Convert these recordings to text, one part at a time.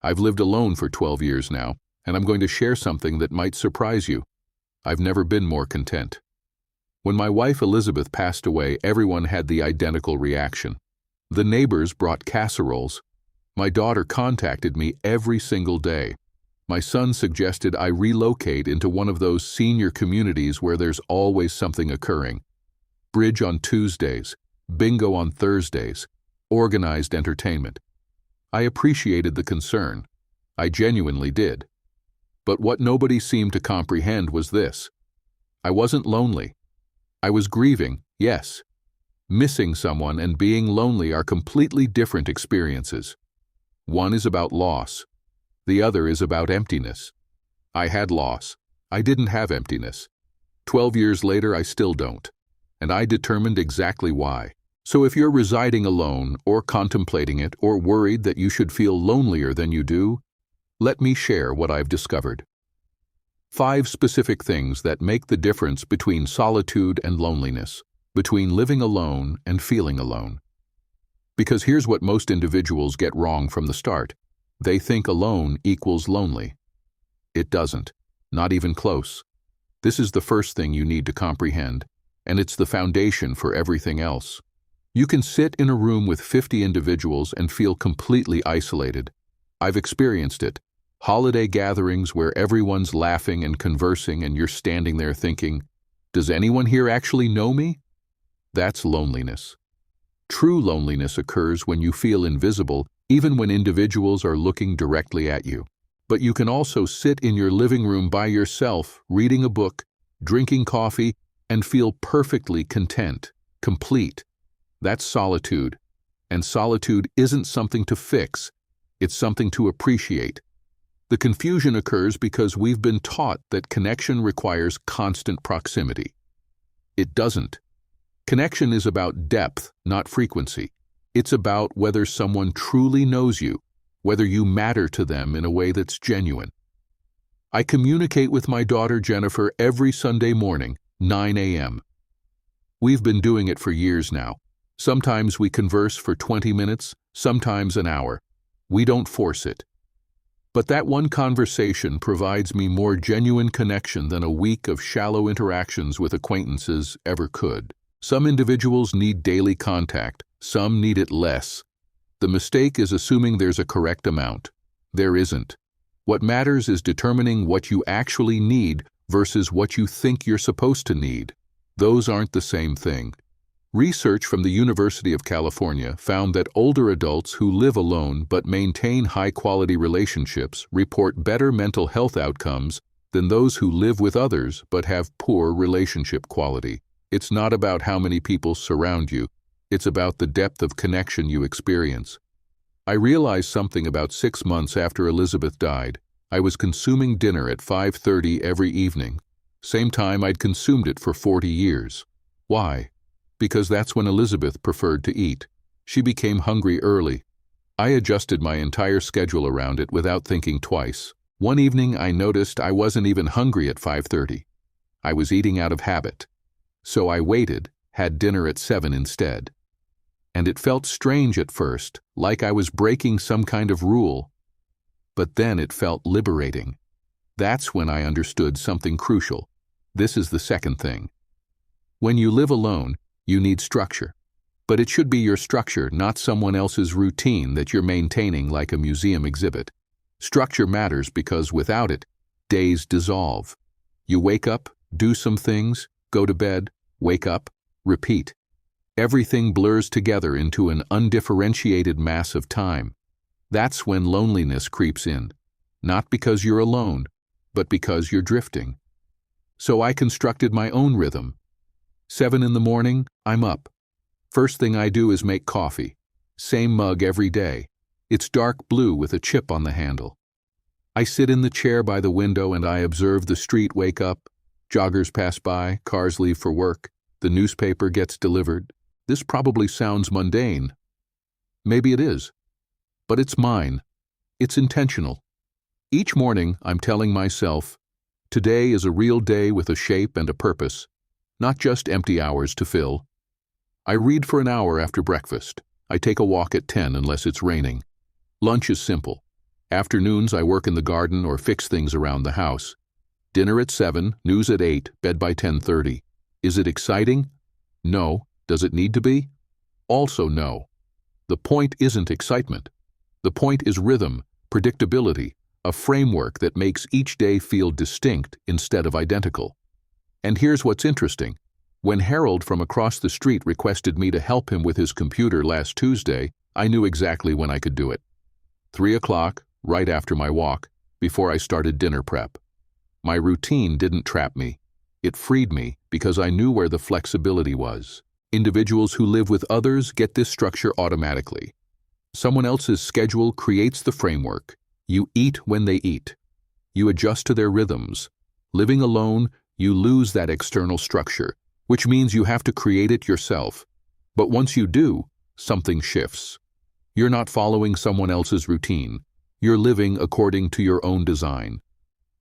I've lived alone for 12 years now, and I'm going to share something that might surprise you. I've never been more content. When my wife Elizabeth passed away, everyone had the identical reaction. The neighbors brought casseroles. My daughter contacted me every single day. My son suggested I relocate into one of those senior communities where there's always something occurring. Bridge on Tuesdays, bingo on Thursdays, organized entertainment. I appreciated the concern. I genuinely did. But what nobody seemed to comprehend was this. I wasn't lonely. I was grieving, yes. Missing someone and being lonely are completely different experiences. One is about loss. The other is about emptiness. I had loss. I didn't have emptiness. 12 years later, I still don't. And I determined exactly why. So if you're residing alone, or contemplating it, or worried that you should feel lonelier than you do, let me share what I've discovered. 5 specific things that make the difference between solitude and loneliness, between living alone and feeling alone. Because here's what most individuals get wrong from the start. They think alone equals lonely. It doesn't, not even close. This is the first thing you need to comprehend, and it's the foundation for everything else. You can sit in a room with 50 individuals and feel completely isolated. I've experienced it. Holiday gatherings where everyone's laughing and conversing and you're standing there thinking, does anyone here actually know me? That's loneliness. True loneliness occurs when you feel invisible, even when individuals are looking directly at you. But you can also sit in your living room by yourself, reading a book, drinking coffee, and feel perfectly content, complete. That's solitude. And solitude isn't something to fix, it's something to appreciate. The confusion occurs because we've been taught that connection requires constant proximity. It doesn't. Connection is about depth, not frequency. It's about whether someone truly knows you, whether you matter to them in a way that's genuine. I communicate with my daughter Jennifer every Sunday morning, 9 a.m. We've been doing it for years now. Sometimes we converse for 20 minutes, sometimes an hour. We don't force it. But that one conversation provides me more genuine connection than a week of shallow interactions with acquaintances ever could. Some individuals need daily contact, some need it less. The mistake is assuming there's a correct amount. There isn't. What matters is determining what you actually need versus what you think you're supposed to need. Those aren't the same thing. Research from the University of California found that older adults who live alone but maintain high-quality relationships report better mental health outcomes than those who live with others but have poor relationship quality. It's not about how many people surround you. It's about the depth of connection you experience. I realized something about 6 months after Elizabeth died. I was consuming dinner at 5:30 every evening, same time I'd consumed it for 40 years. Why? Because that's when Elizabeth preferred to eat. She became hungry early. I adjusted my entire schedule around it without thinking twice. One evening I noticed I wasn't even hungry at 5:30. I was eating out of habit. So I waited, had dinner at 7 instead. And it felt strange at first, like I was breaking some kind of rule. But then it felt liberating. That's when I understood something crucial. This is the second thing. When you live alone, you need structure. But it should be your structure, not someone else's routine that you're maintaining like a museum exhibit. Structure matters because without it, days dissolve. You wake up, do some things, go to bed, wake up, repeat. Everything blurs together into an undifferentiated mass of time. That's when loneliness creeps in. Not because you're alone, but because you're drifting. So I constructed my own rhythm. 7 in the morning, I'm up. First thing I do is make coffee. Same mug every day. It's dark blue with a chip on the handle. I sit in the chair by the window and I observe the street wake up. Joggers pass by, cars leave for work, the newspaper gets delivered. This probably sounds mundane. Maybe it is. But it's mine. It's intentional. Each morning, I'm telling myself, today is a real day with a shape and a purpose, not just empty hours to fill. I read for an hour after breakfast. I take a walk at 10 unless it's raining. Lunch is simple. Afternoons, I work in the garden or fix things around the house. Dinner at 7, news at 8, bed by 10:30. Is it exciting? No. Does it need to be? Also no. The point isn't excitement. The point is rhythm, predictability, a framework that makes each day feel distinct instead of identical. And here's what's interesting. When Harold from across the street requested me to help him with his computer last Tuesday, I knew exactly when I could do it. 3 o'clock, right after my walk, before I started dinner prep. My routine didn't trap me. It freed me because I knew where the flexibility was. Individuals who live with others get this structure automatically. Someone else's schedule creates the framework. You eat when they eat. You adjust to their rhythms. Living alone, you lose that external structure, which means you have to create it yourself. But once you do, something shifts. You're not following someone else's routine. You're living according to your own design.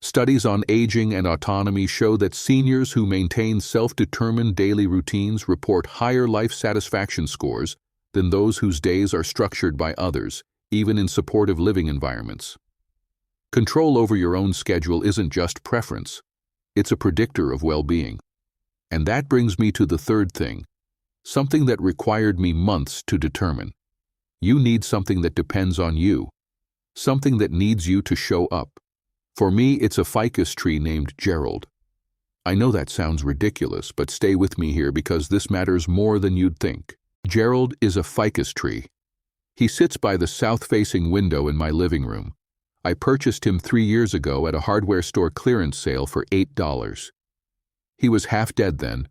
Studies on aging and autonomy show that seniors who maintain self-determined daily routines report higher life satisfaction scores than those whose days are structured by others, even in supportive living environments. Control over your own schedule isn't just preference. It's a predictor of well-being. And that brings me to the third thing, something that required me months to determine. You need something that depends on you, something that needs you to show up. For me, it's a ficus tree named Gerald. I know that sounds ridiculous, but stay with me here because this matters more than you'd think. Gerald is a ficus tree. He sits by the south-facing window in my living room. I purchased him 3 years ago at a hardware store clearance sale for $8. He was half dead then.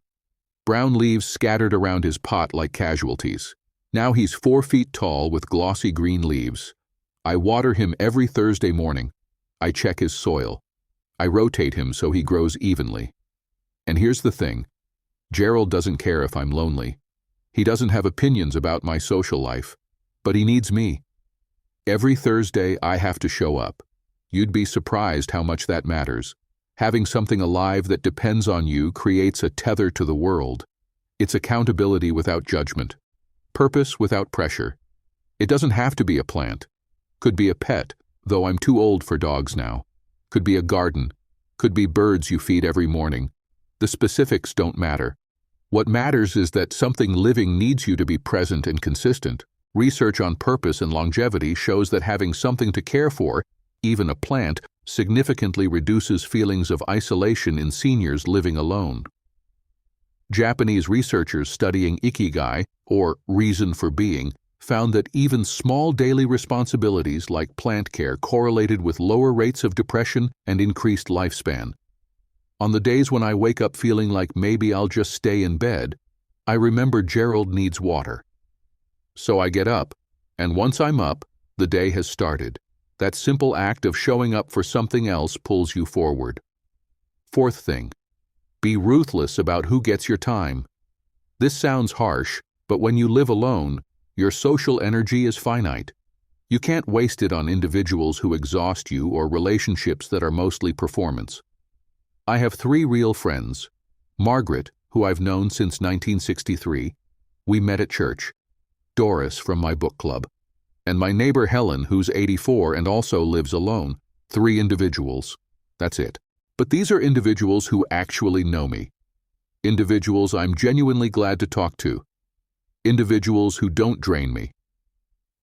Brown leaves scattered around his pot like casualties. Now he's 4 feet tall with glossy green leaves. I water him every Thursday morning. I check his soil. I rotate him so he grows evenly. And here's the thing. Gerald doesn't care if I'm lonely. He doesn't have opinions about my social life, but he needs me. Every Thursday, I have to show up. You'd be surprised how much that matters. Having something alive that depends on you creates a tether to the world. It's accountability without judgment. Purpose without pressure. It doesn't have to be a plant. Could be a pet, though I'm too old for dogs now. Could be a garden. Could be birds you feed every morning. The specifics don't matter. What matters is that something living needs you to be present and consistent. Research on purpose and longevity shows that having something to care for, even a plant, significantly reduces feelings of isolation in seniors living alone. Japanese researchers studying ikigai, or reason for being, found that even small daily responsibilities like plant care correlated with lower rates of depression and increased lifespan. On the days when I wake up feeling like maybe I'll just stay in bed, I remember Gerald needs water. So I get up, and once I'm up, the day has started. That simple act of showing up for something else pulls you forward. Fourth thing, be ruthless about who gets your time. This sounds harsh, but when you live alone, your social energy is finite. You can't waste it on individuals who exhaust you or relationships that are mostly performance. I have 3 real friends. Margaret, who I've known since 1963. We met at church. Doris from my book club. And my neighbor Helen, who's 84 and also lives alone. 3 individuals. That's it. But these are individuals who actually know me. Individuals I'm genuinely glad to talk to. Individuals who don't drain me.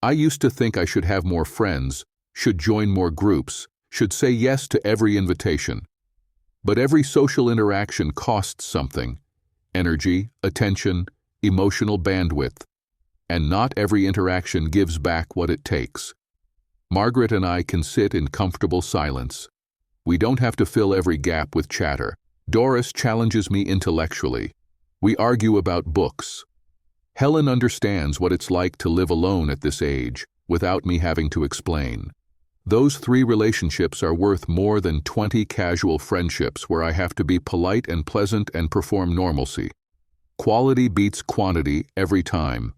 I used to think I should have more friends, should join more groups, should say yes to every invitation. But every social interaction costs something: energy, attention, emotional bandwidth. And not every interaction gives back what it takes. Margaret and I can sit in comfortable silence. We don't have to fill every gap with chatter. Doris challenges me intellectually. We argue about books. Helen understands what it's like to live alone at this age, without me having to explain. Those 3 relationships are worth more than 20 casual friendships where I have to be polite and pleasant and perform normalcy. Quality beats quantity every time.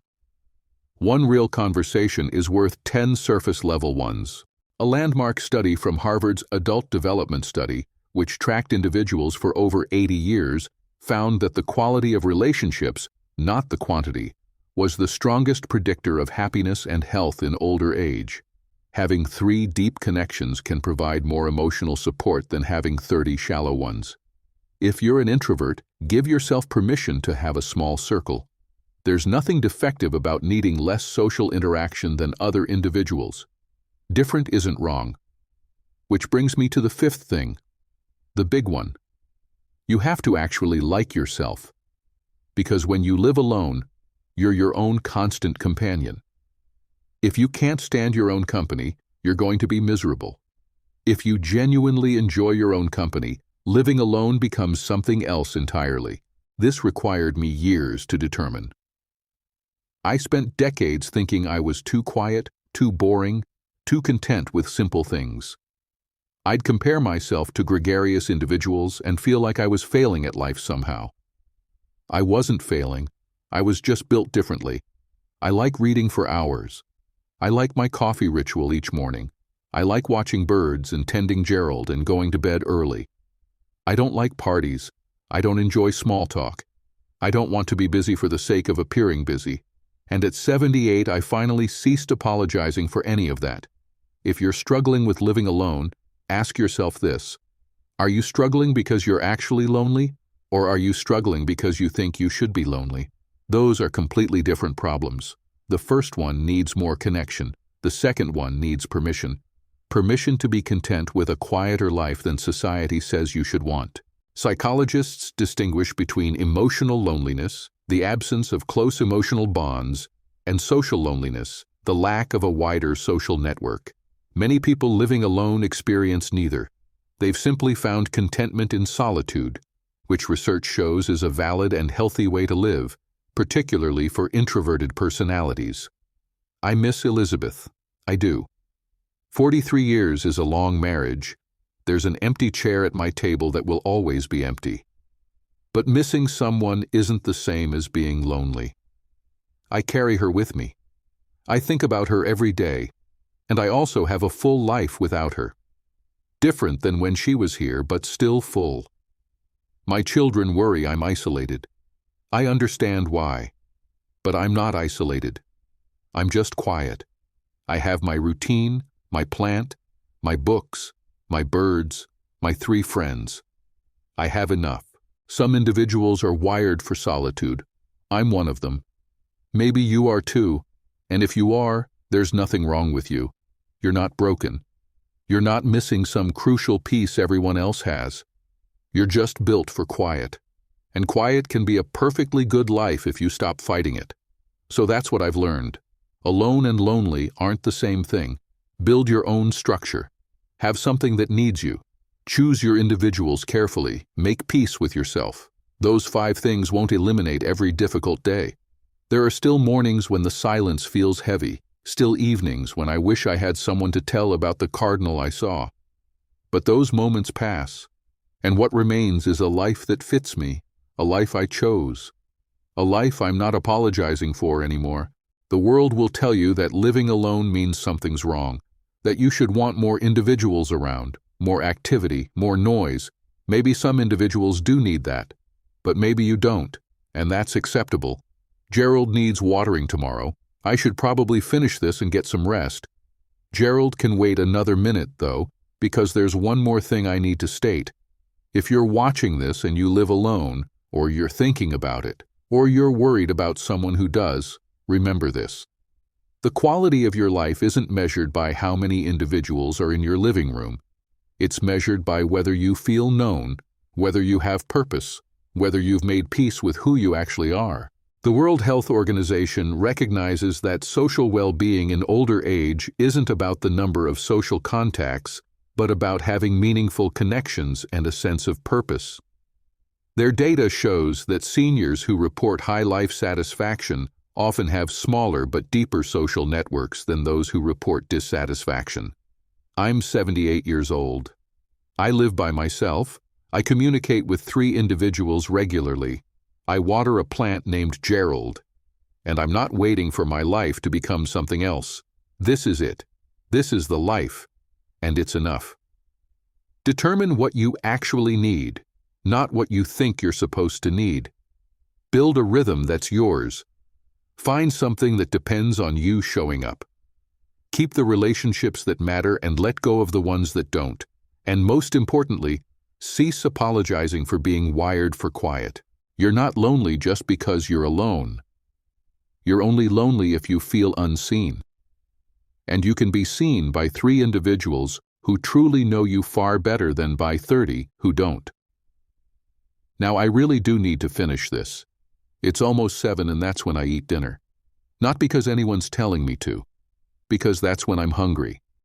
One real conversation is worth 10 surface-level ones. A landmark study from Harvard's Adult Development Study, which tracked individuals for over 80 years, found that the quality of relationships, not the quantity, was the strongest predictor of happiness and health in older age. Having 3 deep connections can provide more emotional support than having 30 shallow ones. If you're an introvert, give yourself permission to have a small circle. There's nothing defective about needing less social interaction than other individuals. Different isn't wrong. Which brings me to the 5th thing, the big one. You have to actually like yourself. Because when you live alone, you're your own constant companion. If you can't stand your own company, you're going to be miserable. If you genuinely enjoy your own company, living alone becomes something else entirely. This required me years to determine. I spent decades thinking I was too quiet, too boring, too content with simple things. I'd compare myself to gregarious individuals and feel like I was failing at life somehow. I wasn't failing. I was just built differently. I like reading for hours. I like my coffee ritual each morning. I like watching birds and tending Gerald and going to bed early. I don't like parties. I don't enjoy small talk. I don't want to be busy for the sake of appearing busy. And at 78, I finally ceased apologizing for any of that. If you're struggling with living alone, ask yourself this: are you struggling because you're actually lonely, or are you struggling because you think you should be lonely? Those are completely different problems. The first one needs more connection. The second one needs permission. Permission to be content with a quieter life than society says you should want. Psychologists distinguish between emotional loneliness, the absence of close emotional bonds, and social loneliness, the lack of a wider social network. Many people living alone experience neither. They've simply found contentment in solitude, which research shows is a valid and healthy way to live, particularly for introverted personalities. I miss Elizabeth. I do. 43 years is a long marriage. There's an empty chair at my table that will always be empty. But missing someone isn't the same as being lonely. I carry her with me. I think about her every day, and I also have a full life without her. Different than when she was here, but still full. My children worry I'm isolated. I understand why. But I'm not isolated. I'm just quiet. I have my routine, my plant, my books, my birds, my 3 friends. I have enough. Some individuals are wired for solitude. I'm one of them. Maybe you are too, and if you are, there's nothing wrong with you. You're not broken. You're not missing some crucial piece everyone else has. You're just built for quiet. And quiet can be a perfectly good life if you stop fighting it. So that's what I've learned. Alone and lonely aren't the same thing. Build your own structure. Have something that needs you. Choose your individuals carefully. Make peace with yourself. Those 5 things won't eliminate every difficult day. There are still mornings when the silence feels heavy, still evenings when I wish I had someone to tell about the cardinal I saw. But those moments pass, and what remains is a life that fits me, a life I chose, a life I'm not apologizing for anymore. The world will tell you that living alone means something's wrong, that you should want more individuals around, more activity, more noise. Maybe some individuals do need that, but maybe you don't, and that's acceptable. Gerald needs watering tomorrow. I should probably finish this and get some rest. Gerald can wait another minute, though, because there's one more thing I need to state. If you're watching this and you live alone, or you're thinking about it, or you're worried about someone who does, remember this. The quality of your life isn't measured by how many individuals are in your living room. It's measured by whether you feel known, whether you have purpose, whether you've made peace with who you actually are. The World Health Organization recognizes that social well-being in older age isn't about the number of social contacts, but about having meaningful connections and a sense of purpose. Their data shows that seniors who report high life satisfaction often have smaller but deeper social networks than those who report dissatisfaction. I'm 78 years old. I live by myself. I communicate with 3 individuals regularly. I water a plant named Gerald, and I'm not waiting for my life to become something else. This is it. This is the life, and it's enough. Determine what you actually need, not what you think you're supposed to need. Build a rhythm that's yours. Find something that depends on you showing up. Keep the relationships that matter and let go of the ones that don't. And most importantly, cease apologizing for being wired for quiet. You're not lonely just because you're alone. You're only lonely if you feel unseen. And you can be seen by 3 individuals who truly know you far better than by 30 who don't. Now, I really do need to finish this. It's almost 7 and that's when I eat dinner. Not because anyone's telling me to, because that's when I'm hungry.